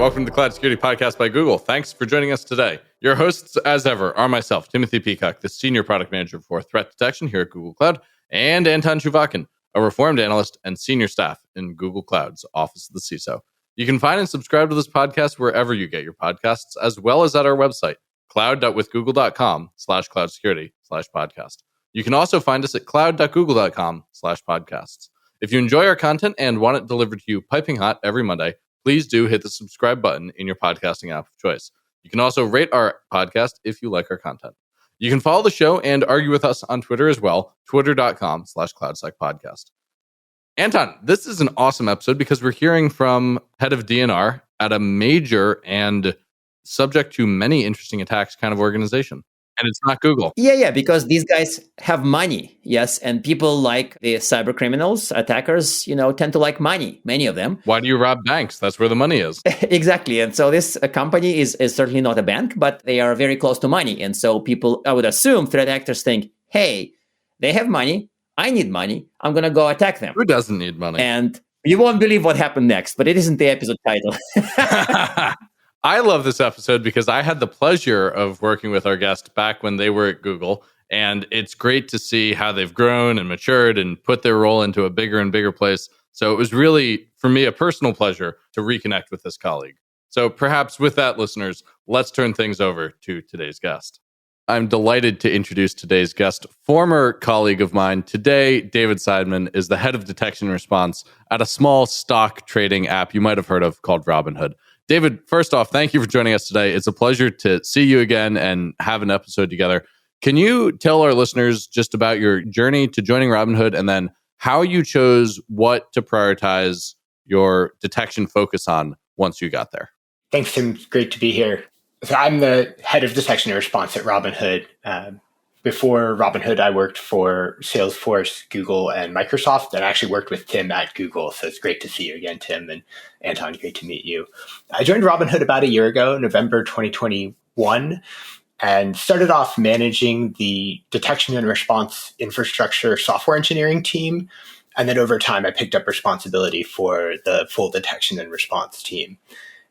Welcome to the Cloud Security Podcast by Google. Thanks for joining us today. Your hosts, as ever, are myself, Timothy Peacock, the Senior Product Manager for Threat Detection here at Google Cloud, and Anton Chuvakin, a reformed analyst and senior staff in Google Cloud's Office of the CISO. You can find and subscribe to this podcast wherever you get your podcasts, as well as at our website, cloud.withgoogle.com/cloudsecurity/podcast. You can also find us at cloud.google.com/podcasts. If you enjoy our content and want it delivered to you piping hot every Monday, please do hit the subscribe button in your podcasting app of choice. You can also rate our podcast if you like our content. You can follow the show and argue with us on Twitter as well, twitter.com/cloudsecpodcast. Anton, this is an awesome episode because we're hearing from head of DNR at a major and subject to many interesting attacks kind of organization. And it's not Google. Yeah, because these guys have money, yes, and people like the cyber criminals, attackers, tend to like money, many of them. Why do you rob banks? That's where the money is. Exactly, and so this company is certainly not a bank, but they are very close to money, and so people, I would assume, threat actors think, hey, they have money, I need money, I'm going to go attack them. Who doesn't need money? And you won't believe what happened next, but it isn't the episode title. I love this episode because I had the pleasure of working with our guest back when they were at Google. And it's great to see how they've grown and matured and put their role into a bigger and bigger place. So it was really, for me, a personal pleasure to reconnect with this colleague. So perhaps with that, listeners, let's turn things over to today's guest. I'm delighted to introduce today's guest, former colleague of mine. Today, David Seidman is the head of detection and response at a small stock trading app you might have heard of called Robinhood. David, first off, thank you for joining us today. It's a pleasure to see you again and have an episode together. Can you tell our listeners just about your journey to joining Robinhood and then how you chose what to prioritize your detection focus on once you got there? Thanks, Tim. Great to be here. So I'm the head of detection and response at Robinhood. Before Robinhood, I worked for Salesforce, Google, and Microsoft, and I actually worked with Tim at Google. So it's great to see you again, Tim, and Anton, great to meet you. I joined Robinhood about a year ago, November 2021, and started off managing the detection and response infrastructure software engineering team. And then over time, I picked up responsibility for the full detection and response team.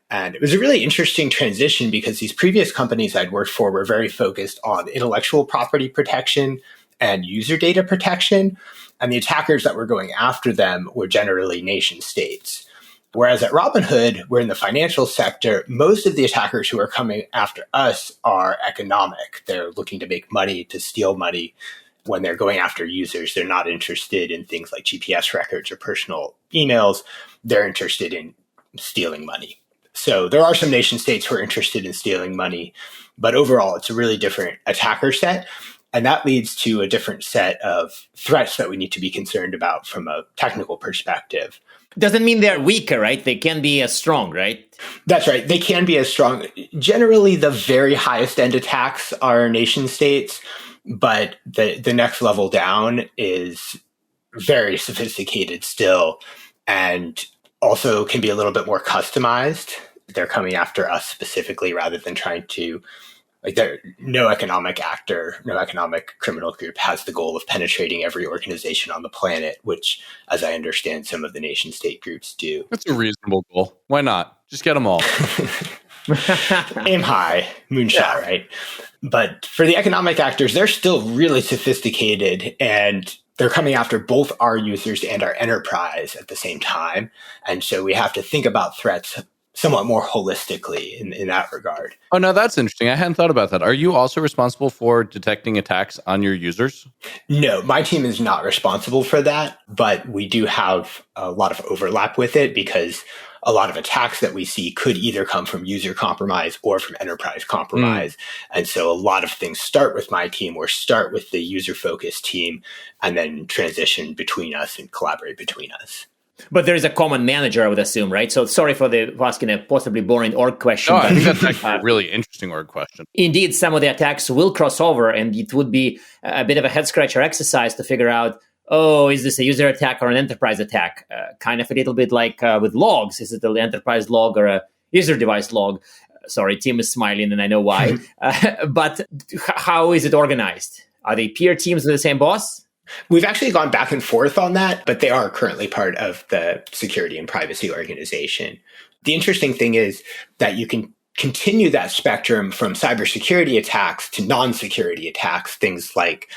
And it was a really interesting transition because these previous companies I'd worked for were very focused on intellectual property protection and user data protection. And the attackers that were going after them were generally nation states. Whereas at Robinhood, we're in the financial sector, most of the attackers who are coming after us are economic. They're looking to make money, to steal money. When they're going after users, they're not interested in things like GPS records or personal emails. They're interested in stealing money. So there are some nation states who are interested in stealing money, but overall, it's a really different attacker set. And that leads to a different set of threats that we need to be concerned about from a technical perspective. Doesn't mean they're weaker, right? They can be as strong, right? That's right. They can be as strong. Generally, the very highest end attacks are nation states, but the next level down is very sophisticated still, and also can be a little bit more customized. They're coming after us specifically rather than trying to, no economic actor, no economic criminal group has the goal of penetrating every organization on the planet, which, as I understand, some of the nation state groups do. That's a reasonable goal. Why not? Just get them all. Aim high, moonshot, right? But for the economic actors, they're still really sophisticated, and they're coming after both our users and our enterprise at the same time. And so we have to think about threats somewhat more holistically in that regard. Oh, no, that's interesting. I hadn't thought about that. Are you also responsible for detecting attacks on your users? No, my team is not responsible for that, but we do have a lot of overlap with it because a lot of attacks that we see could either come from user compromise or from enterprise compromise. And so a lot of things start with my team or start with the user-focused team and then transition between us and collaborate between us. But there is a common manager, I would assume, right? So sorry for asking a possibly boring org question. No, I think that's actually a really interesting org question. Indeed, some of the attacks will cross over, and it would be a bit of a head-scratcher exercise to figure out, oh, is this a user attack or an enterprise attack? Kind of a little bit like with logs. Is it an enterprise log or a user device log? Sorry, Tim is smiling, and I know why. But how is it organized? Are they peer teams with the same boss? We've actually gone back and forth on that, but they are currently part of the security and privacy organization. The interesting thing is that you can continue that spectrum from cybersecurity attacks to non-security attacks, things like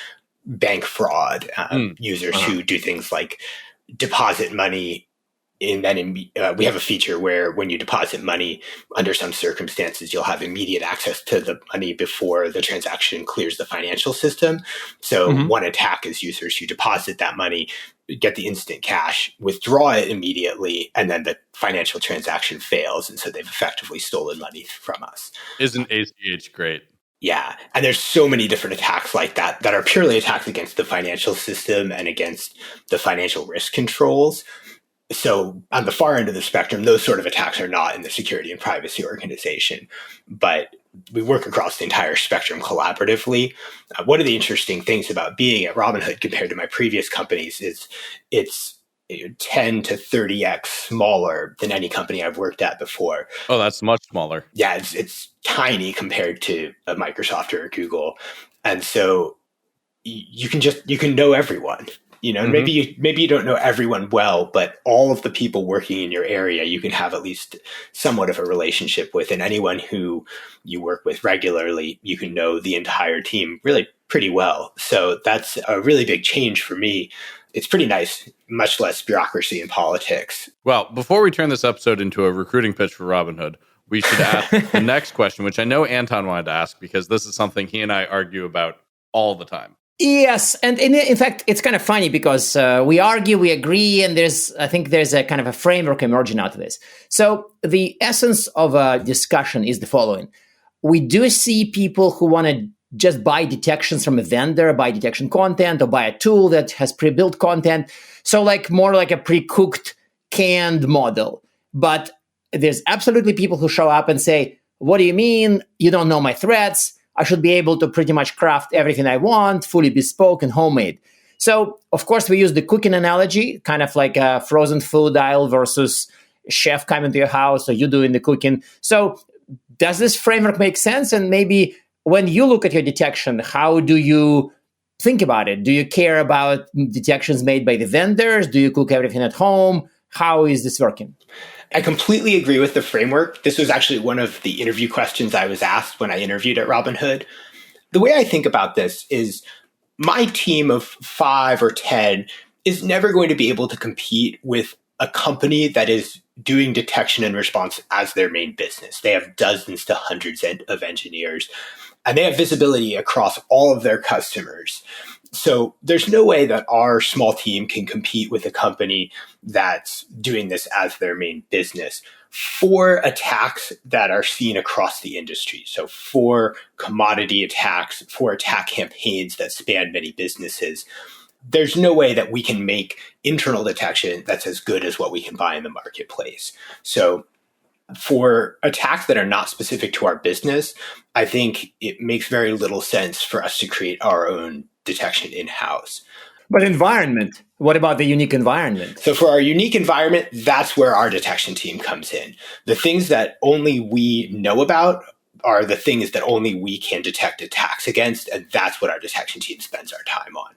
bank fraud, users who do things like deposit money we have a feature where when you deposit money, under some circumstances, you'll have immediate access to the money before the transaction clears the financial system. So one attack is users who deposit that money, get the instant cash, withdraw it immediately, and then the financial transaction fails. And so they've effectively stolen money from us. Isn't ACH great? Yeah. And there's so many different attacks like that are purely attacks against the financial system and against the financial risk controls. So on the far end of the spectrum, those sort of attacks are not in the security and privacy organization, but we work across the entire spectrum collaboratively. One of the interesting things about being at Robinhood compared to my previous companies is it's 10 to 30x smaller than any company I've worked at before. Oh, that's much smaller. Yeah, it's tiny compared to a Microsoft or a Google. And so you can know everyone. Maybe you don't know everyone well, but all of the people working in your area, you can have at least somewhat of a relationship with. And anyone who you work with regularly, you can know the entire team really pretty well. So that's a really big change for me. It's pretty nice, much less bureaucracy and politics. Well, before we turn this episode into a recruiting pitch for Robinhood, we should ask the next question, which I know Anton wanted to ask because this is something he and I argue about all the time. Yes, and in fact, it's kind of funny because we argue, we agree, and I think there's a kind of a framework emerging out of this. So the essence of a discussion is the following. We do see people who want to just buy detections from a vendor, buy detection content, or buy a tool that has pre-built content. So more like a pre-cooked, canned model. But there's absolutely people who show up and say, what do you mean? You don't know my threats. I should be able to pretty much craft everything I want, fully bespoke and homemade. So, of course, we use the cooking analogy, kind of like a frozen food aisle versus chef coming to your house or you doing the cooking. So, does this framework make sense? And maybe when you look at your detection, how do you think about it? Do you care about detections made by the vendors? Do you cook everything at home? How is this working? I completely agree with the framework. This was actually one of the interview questions I was asked when I interviewed at Robinhood. The way I think about this is my team of 5 or 10 is never going to be able to compete with a company that is doing detection and response as their main business. They have dozens to hundreds of engineers, and they have visibility across all of their customers. So there's no way that our small team can compete with a company that's doing this as their main business for attacks that are seen across the industry. So for commodity attacks, for attack campaigns that span many businesses, there's no way that we can make internal detection that's as good as what we can buy in the marketplace. So for attacks that are not specific to our business, I think it makes very little sense for us to create our own detection in-house. But environment, what about the unique environment? So for our unique environment, that's where our detection team comes in. The things that only we know about are the things that only we can detect attacks against, and that's what our detection team spends our time on.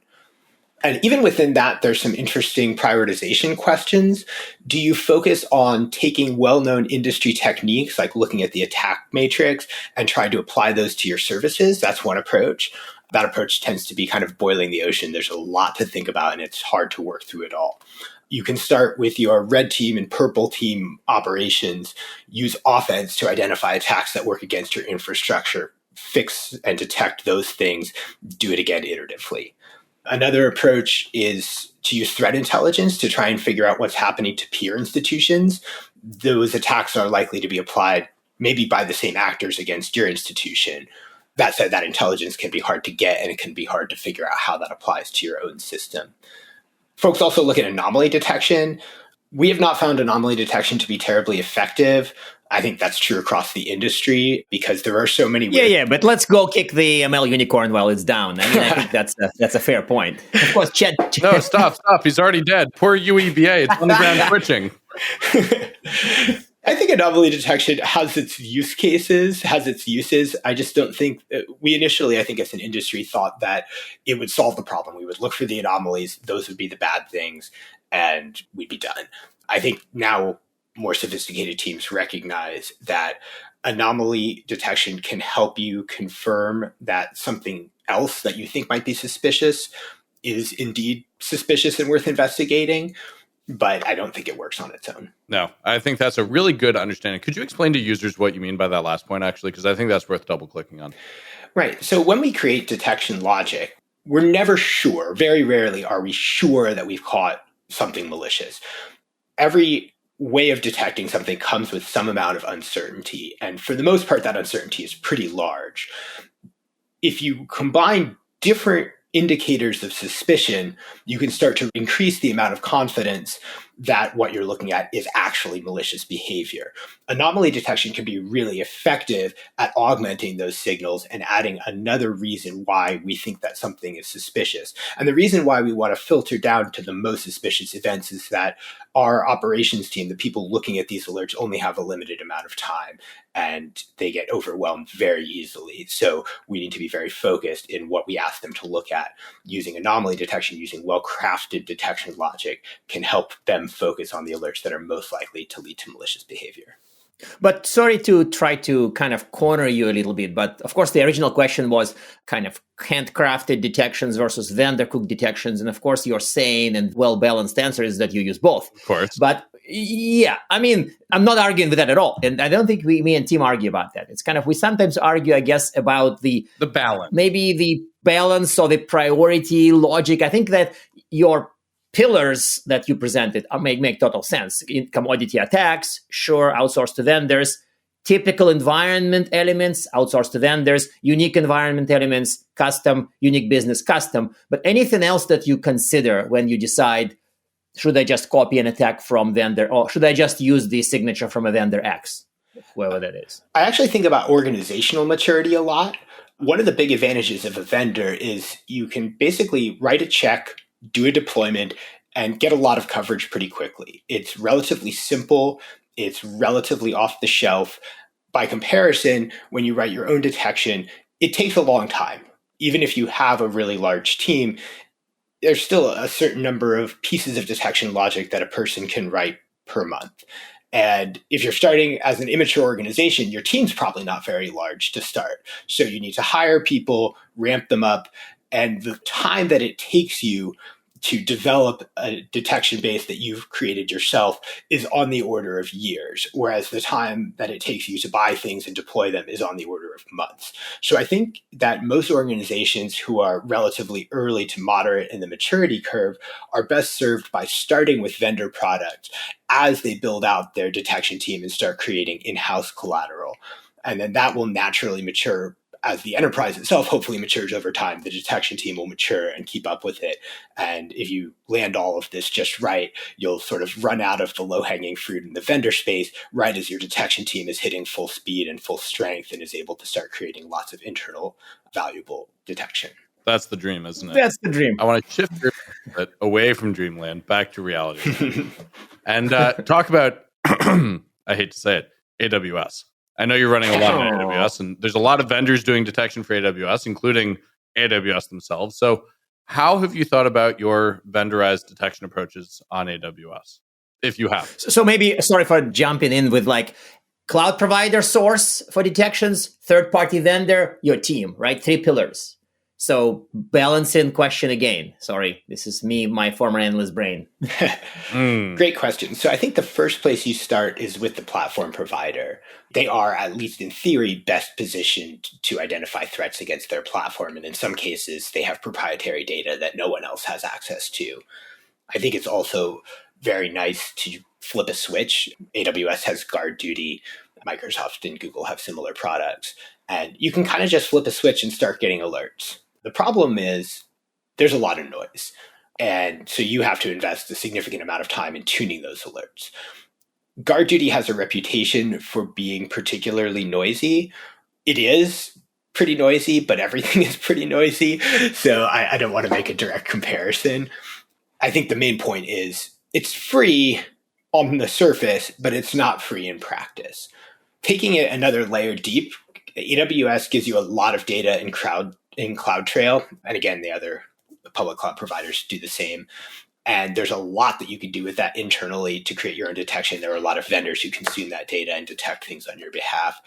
And even within that, there's some interesting prioritization questions. Do you focus on taking well-known industry techniques, like looking at the attack matrix and trying to apply those to your services? That's one approach. That approach tends to be kind of boiling the ocean. There's a lot to think about, and it's hard to work through it all. You can start with your red team and purple team operations, use offense to identify attacks that work against your infrastructure, fix and detect those things, do it again iteratively. Another approach is to use threat intelligence to try and figure out what's happening to peer institutions. Those attacks are likely to be applied maybe by the same actors against your institution. That said, that intelligence can be hard to get, and it can be hard to figure out how that applies to your own system. Folks also look at anomaly detection. We have not found anomaly detection to be terribly effective. I think that's true across the industry because there are so many. Yeah, but let's go kick the ML unicorn while it's down. I mean, I think that's a fair point. Of course, Chad. No, stop. He's already dead. Poor UEBA. It's on the ground twitching. I think anomaly detection has its use cases, has its uses. I just don't think we initially, I think as an industry, thought that it would solve the problem. We would look for the anomalies. Those would be the bad things and we'd be done. I think now more sophisticated teams recognize that anomaly detection can help you confirm that something else that you think might be suspicious is indeed suspicious and worth investigating. But I don't think it works on its own. No, I think that's a really good understanding. Could you explain to users what you mean by that last point, actually? Because I think that's worth double clicking on. Right. So when we create detection logic, we're never sure. Very rarely are we sure that we've caught something malicious. Every way of detecting something comes with some amount of uncertainty. And for the most part, that uncertainty is pretty large. If you combine different indicators of suspicion, you can start to increase the amount of confidence that what you're looking at is actually malicious behavior. Anomaly detection can be really effective at augmenting those signals and adding another reason why we think that something is suspicious. And the reason why we want to filter down to the most suspicious events is that our operations team, the people looking at these alerts, only have a limited amount of time and they get overwhelmed very easily. So we need to be very focused in what we ask them to look at. Using anomaly detection, using well-crafted detection logic can help them focus on the alerts that are most likely to lead to malicious behavior. But sorry to try to kind of corner you a little bit, but of course the original question was kind of handcrafted detections versus vendor cooked detections. And of course your sane and well-balanced answer is that you use both. Of course. But yeah, I mean, I'm not arguing with that at all. And I don't think me and Tim argue about that. It's kind of, we sometimes argue, I guess, about the balance. Maybe the balance or the priority logic. I think that your pillars that you presented make total sense. In commodity attacks, sure, outsourced to vendors. Typical environment elements, outsourced to vendors. Unique environment elements, custom, unique business, custom. But anything else that you consider when you decide, should I just copy an attack from vendor, or should I just use the signature from a vendor X, whoever that is? I actually think about organizational maturity a lot. One of the big advantages of a vendor is you can basically write a check, do a deployment, and get a lot of coverage pretty quickly. It's relatively simple. It's relatively off the shelf. By comparison, when you write your own detection, it takes a long time. Even if you have a really large team, there's still a certain number of pieces of detection logic that a person can write per month. And if you're starting as an immature organization, your team's probably not very large to start. So you need to hire people, ramp them up, and the time that it takes you to develop a detection base that you've created yourself is on the order of years, whereas the time that it takes you to buy things and deploy them is on the order of months. So I think that most organizations who are relatively early to moderate in the maturity curve are best served by starting with vendor products as they build out their detection team and start creating in-house collateral. And then that will naturally mature. As the enterprise itself hopefully matures over time, the detection team will mature and keep up with it. And if you land all of this just right, you'll sort of run out of the low-hanging fruit in the vendor space right as your detection team is hitting full speed and full strength and is able to start creating lots of internal valuable detection. That's the dream, isn't it? That's the dream. I want to shift away from dreamland back to reality and talk about, I hate to say it, AWS. I know you're running a lot on AWS, and there's a lot of vendors doing detection for AWS, including AWS themselves. So how have you thought about your vendorized detection approaches on AWS, if you have? So maybe, sorry for jumping in with like cloud provider source for detections, third-party vendor, your team, right? 3 pillars. So balancing question again. Sorry, this is me, my former analyst brain. Great question. So I think the first place you start is with the platform provider. They are, at least in theory, best positioned to identify threats against their platform. And in some cases, they have proprietary data that no one else has access to. I think it's also very nice to flip a switch. AWS has guard duty. Microsoft and Google have similar products. And you can kind of just flip a switch and start getting alerts. The problem is there's a lot of noise. And so you have to invest a significant amount of time in tuning those alerts. Guard duty has a reputation for being particularly noisy. It is pretty noisy, but everything is pretty noisy. So I don't want to make a direct comparison. I think the main point is it's free on the surface, but it's not free in practice. Taking it another layer deep, AWS gives you a lot of data in CloudTrail. And again, the other public cloud providers do the same. And there's a lot that you can do with that internally to create your own detection. There are a lot of vendors who consume that data and detect things on your behalf.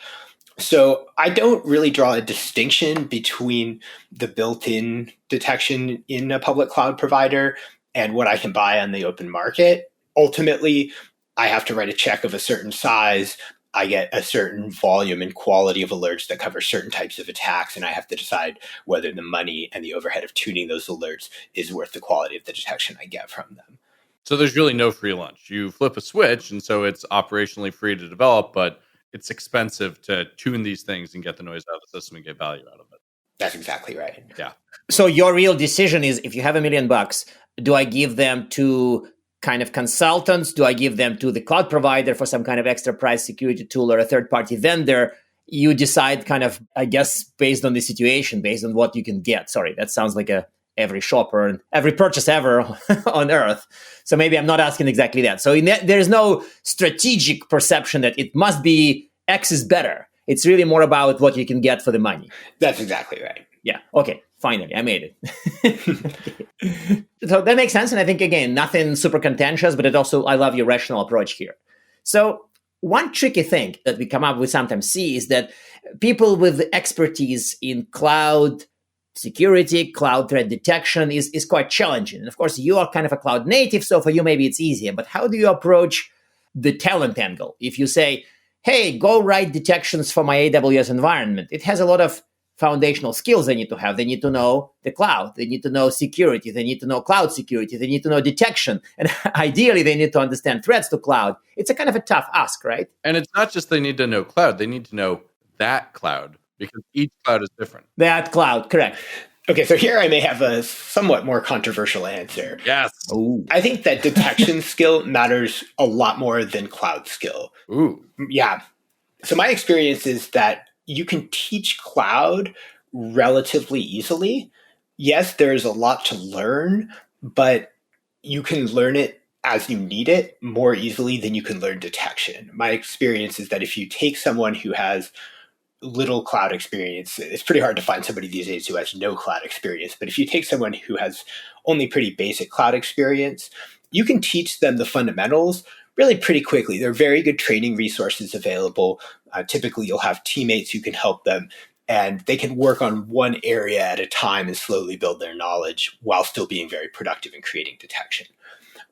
So I don't really draw a distinction between the built-in detection in a public cloud provider and what I can buy on the open market. Ultimately, I have to write a check of a certain size. I get a certain volume and quality of alerts that cover certain types of attacks, and I have to decide whether the money and the overhead of tuning those alerts is worth the quality of the detection I get from them. So there's really no free lunch. You flip a switch, and so it's operationally free to develop, but it's expensive to tune these things and get the noise out of the system and get value out of it. That's exactly right. Yeah. So your real decision is, if you have $1 million, do I give them to kind of consultants? Do I give them to the cloud provider for some kind of extra price security tool or a third-party vendor? You decide kind of, I guess, based on the situation, based on what you can get. Sorry, that sounds like every shopper and every purchase ever on earth. So maybe I'm not asking exactly that. So there's no strategic perception that it must be X is better. It's really more about what you can get for the money. That's exactly right. Yeah. Okay. Finally, I made it. So that makes sense. And I think, again, nothing super contentious, but I love your rational approach here. So one tricky thing that we come up with sometimes see is that people with expertise in cloud security, cloud threat detection is quite challenging. And of course, you are kind of a cloud native, so for you, maybe it's easier. But how do you approach the talent angle? If you say, hey, go write detections for my AWS environment, it has a lot of foundational skills they need to have. They need to know the cloud. They need to know security. They need to know cloud security. They need to know detection. And ideally, they need to understand threats to cloud. It's a kind of a tough ask, right? And it's not just they need to know cloud. They need to know that cloud, because each cloud is different. That cloud, correct. Okay, so here I may have a somewhat more controversial answer. Yes. Ooh. I think that detection skill matters a lot more than cloud skill. Ooh. Yeah. So my experience is that you can teach cloud relatively easily. Yes, there's a lot to learn, but you can learn it as you need it more easily than you can learn detection. My experience is that if you take someone who has little cloud experience, it's pretty hard to find somebody these days who has no cloud experience. But if you take someone who has only pretty basic cloud experience, you can teach them the fundamentals really pretty quickly. There are very good training resources available. Typically, you'll have teammates who can help them, and they can work on one area at a time and slowly build their knowledge while still being very productive in creating detection.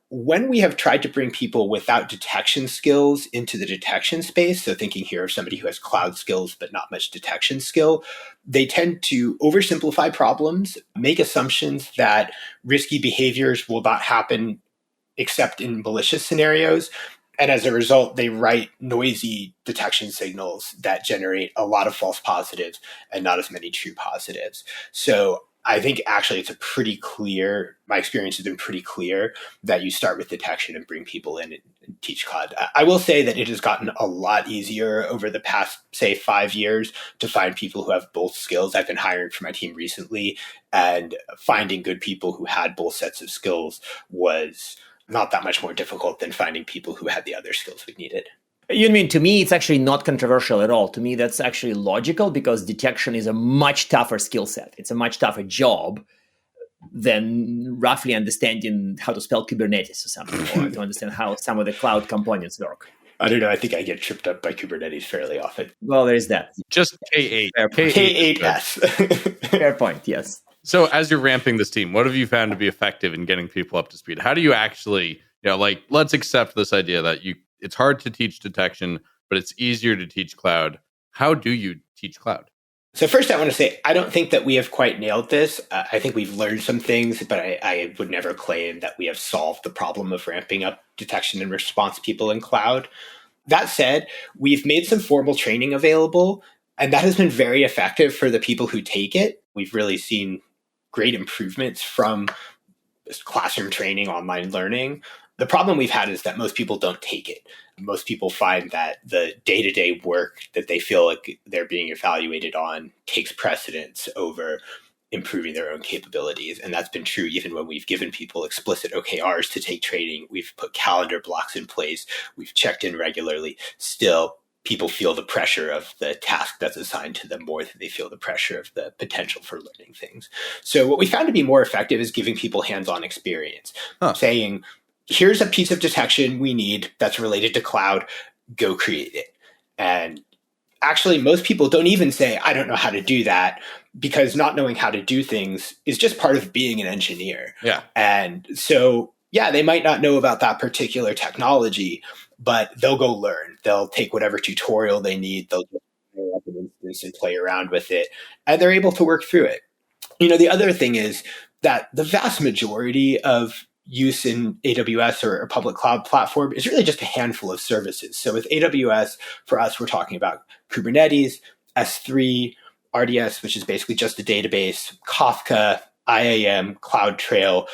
When we have tried to bring people without detection skills into the detection space, so thinking here of somebody who has cloud skills but not much detection skill, they tend to oversimplify problems, make assumptions that risky behaviors will not happen except in malicious scenarios. And as a result, they write noisy detection signals that generate a lot of false positives and not as many true positives. So I think actually it's my experience has been pretty clear that you start with detection and bring people in and teach cloud. I will say that it has gotten a lot easier over the past, say, 5 years to find people who have both skills. I've been hiring for my team recently, and finding good people who had both sets of skills was not that much more difficult than finding people who had the other skills we needed. You mean, to me, it's actually not controversial at all. To me, that's actually logical, because detection is a much tougher skill set. It's a much tougher job than roughly understanding how to spell Kubernetes or something, or to understand how some of the cloud components work. I don't know. I think I get tripped up by Kubernetes fairly often. Well, there's that. Just K8. K8S. Fair point, yes. So as you're ramping this team, what have you found to be effective in getting people up to speed? How do you actually, let's accept this idea that it's hard to teach detection, but it's easier to teach cloud. How do you teach cloud? So first, I want to say, I don't think that we have quite nailed this. I think we've learned some things, but I would never claim that we have solved the problem of ramping up detection and response people in cloud. That said, we've made some formal training available, and that has been very effective for the people who take it. We've really seen great improvements from classroom training, online learning. The problem we've had is that most people don't take it. Most people find that the day-to-day work that they feel like they're being evaluated on takes precedence over improving their own capabilities. And that's been true even when we've given people explicit OKRs to take training. We've put calendar blocks in place. We've checked in regularly. Still, people feel the pressure of the task that's assigned to them more than they feel the pressure of the potential for learning things. So what we found to be more effective is giving people hands-on experience, saying, here's a piece of detection we need that's related to cloud, go create it. And actually, most people don't even say, I don't know how to do that, because not knowing how to do things is just part of being an engineer. Yeah. And so, yeah, they might not know about that particular technology, but they'll go learn. They'll take whatever tutorial they need. They'll just fire up an instance and play around with it, and they're able to work through it. The other thing is that the vast majority of use in AWS or a public cloud platform is really just a handful of services. So with AWS, for us, we're talking about Kubernetes, S3, RDS, which is basically just a database, Kafka, IAM, CloudTrail.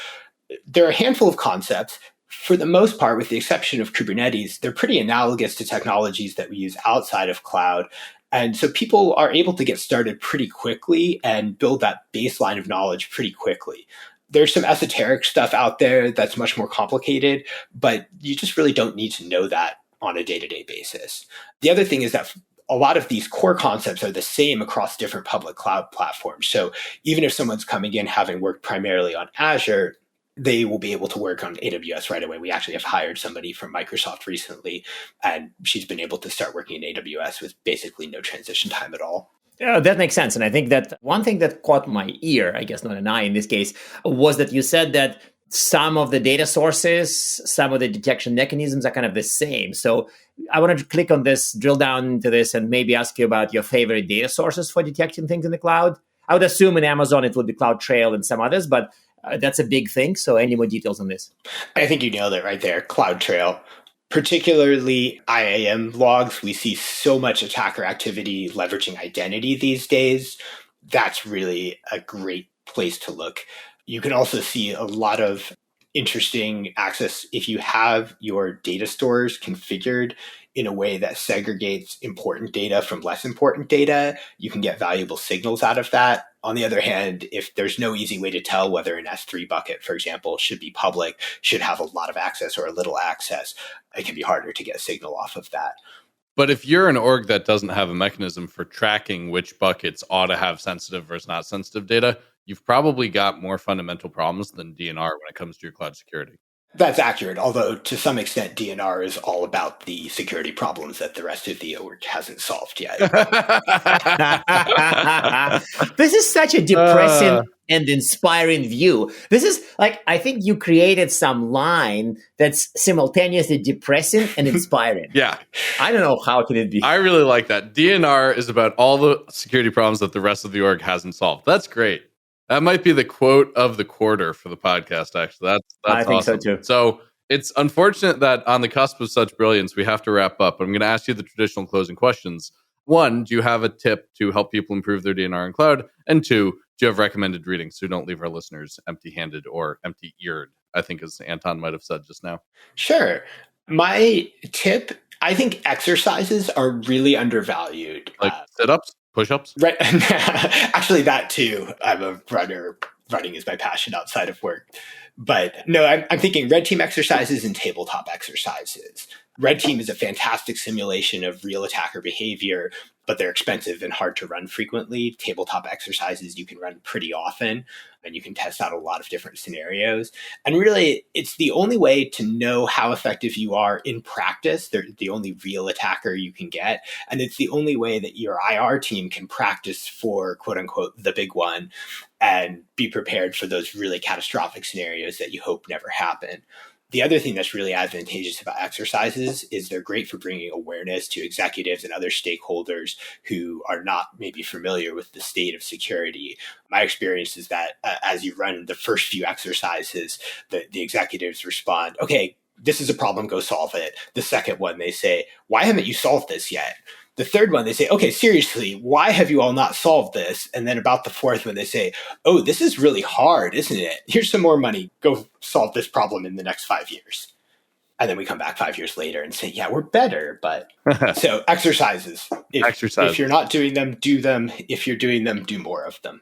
There are a handful of concepts. For the most part, with the exception of Kubernetes, they're pretty analogous to technologies that we use outside of cloud. And so people are able to get started pretty quickly and build that baseline of knowledge pretty quickly. There's some esoteric stuff out there that's much more complicated, but you just really don't need to know that on a day-to-day basis. The other thing is that a lot of these core concepts are the same across different public cloud platforms. So even if someone's coming in having worked primarily on Azure, they will be able to work on AWS right away. We actually have hired somebody from Microsoft recently, and she's been able to start working in AWS with basically no transition time at all. Yeah, that makes sense. And I think that one thing that caught my ear, I guess not an eye in this case, was that you said that some of the data sources, some of the detection mechanisms are kind of the same. So I wanted to click on this, drill down into this, and maybe ask you about your favorite data sources for detecting things in the cloud. I would assume in Amazon it would be CloudTrail and some others, but that's a big thing. So any more details on this? I think you nailed it right there, CloudTrail. Particularly IAM logs, we see so much attacker activity leveraging identity these days. That's really a great place to look. You can also see a lot of interesting access if you have your data stores configured in a way that segregates important data from less important data. You can get valuable signals out of that. On the other hand, if there's no easy way to tell whether an S3 bucket, for example, should be public, should have a lot of access or a little access, it can be harder to get a signal off of that. But if you're an org that doesn't have a mechanism for tracking which buckets ought to have sensitive versus not sensitive data, you've probably got more fundamental problems than DNR when it comes to your cloud security. That's accurate, although to some extent, DNR is all about the security problems that the rest of the org hasn't solved yet. This is such a depressing and inspiring view. This is like, I think you created some line that's simultaneously depressing and inspiring. Yeah. I don't know how can it be. I really like that. DNR is about all the security problems that the rest of the org hasn't solved. That's great. That might be the quote of the quarter for the podcast, actually. That's I think awesome. so, too. So it's unfortunate that on the cusp of such brilliance, we have to wrap up. I'm going to ask you the traditional closing questions. One, do you have a tip to help people improve their DNR in cloud? And two, do you have recommended reading so don't leave our listeners empty-handed or empty-eared, I think as Anton might have said just now? Sure. My tip, I think exercises are really undervalued. Like sit-ups? Push-ups? Right. Actually, that too. I'm a runner. Running is my passion outside of work. But no, I'm thinking red team exercises and tabletop exercises. Red team is a fantastic simulation of real attacker behavior, but they're expensive and hard to run frequently. Tabletop exercises you can run pretty often, and you can test out a lot of different scenarios. And really, it's the only way to know how effective you are in practice. They're the only real attacker you can get. And it's the only way that your IR team can practice for, quote unquote, the big one and be prepared for those really catastrophic scenarios that you hope never happen. The other thing that's really advantageous about exercises is they're great for bringing awareness to executives and other stakeholders who are not maybe familiar with the state of security. My experience is that as you run the first few exercises, the executives respond, okay, this is a problem, go solve it. The second one, they say, why haven't you solved this yet? The third one, they say, okay, seriously, why have you all not solved this? And then about the fourth one, they say, oh, this is really hard, isn't it? Here's some more money. Go solve this problem in the next 5 years. And then we come back 5 years later and say, yeah, we're better. But so exercises. If you're not doing them, do them. If you're doing them, do more of them.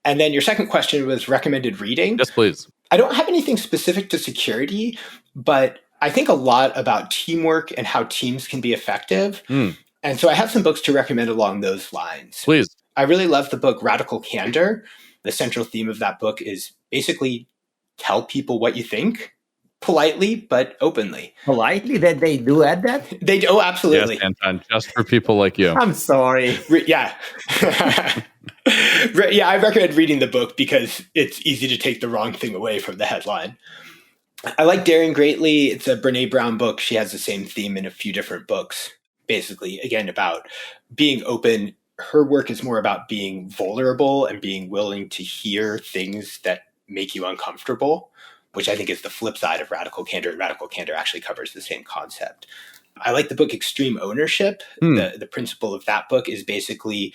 And then your second question was recommended reading. Yes, please. I don't have anything specific to security, but I think a lot about teamwork and how teams can be effective. Mm. And so I have some books to recommend along those lines. Please. I really love the book Radical Candor. The central theme of that book is basically tell people what you think, politely but openly. Politely that they do add that? They do, oh, absolutely. Yes, Anton, just for people like you. I'm sorry. Yeah. Yeah, I recommend reading the book because it's easy to take the wrong thing away from the headline. I like Daring Greatly. It's a Brene Brown book. She has the same theme in a few different books, basically, again, about being open. Her work is more about being vulnerable and being willing to hear things that make you uncomfortable, which I think is the flip side of Radical Candor. Radical Candor actually covers the same concept. I like the book Extreme Ownership. The principle of that book is basically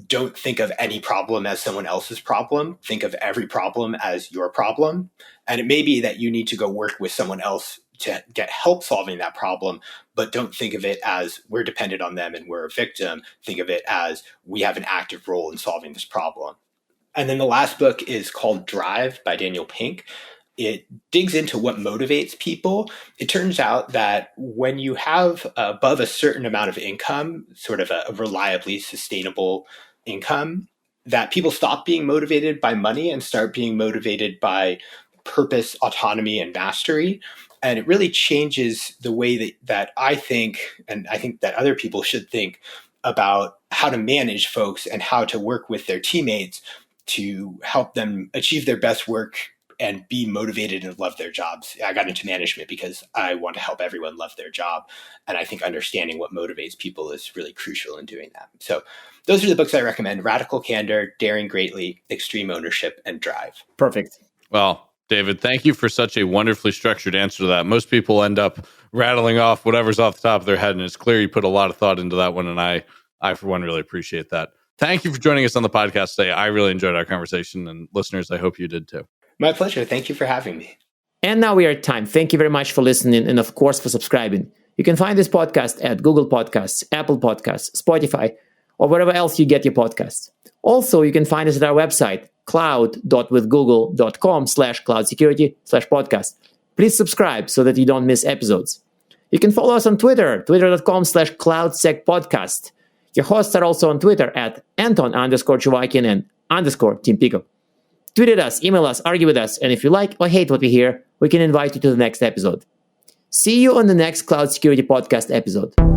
don't think of any problem as someone else's problem. Think of every problem as your problem. And it may be that you need to go work with someone else to get help solving that problem, but don't think of it as we're dependent on them and we're a victim. Think of it as we have an active role in solving this problem. And then the last book is called Drive by Daniel Pink. It digs into what motivates people. It turns out that when you have above a certain amount of income, sort of a reliably sustainable income, that people stop being motivated by money and start being motivated by purpose, autonomy, and mastery. And it really changes the way that I think, and I think that other people should think about how to manage folks and how to work with their teammates to help them achieve their best work and be motivated and love their jobs. I got into management because I want to help everyone love their job. And I think understanding what motivates people is really crucial in doing that. So those are the books I recommend: Radical Candor, Daring Greatly, Extreme Ownership, and Drive. Perfect. Well, David, thank you for such a wonderfully structured answer to that. Most people end up rattling off whatever's off the top of their head, and it's clear you put a lot of thought into that one, and I for one, really appreciate that. Thank you for joining us on the podcast today. I really enjoyed our conversation, and listeners, I hope you did too. My pleasure. Thank you for having me. And now we are at time. Thank you very much for listening and, of course, for subscribing. You can find this podcast at Google Podcasts, Apple Podcasts, Spotify, or wherever else you get your podcasts. Also, you can find us at our website, cloud.withgoogle.com/cloudsecurity/podcast. Please subscribe so that you don't miss episodes. You can follow us on Twitter, twitter.com/cloudsecpodcast. Your hosts are also on Twitter at Anton_Chuvakian and _Team Pico. Tweet at us, email us, argue with us, and if you like or hate what we hear, we can invite you to the next episode. See you on the next Cloud Security Podcast episode.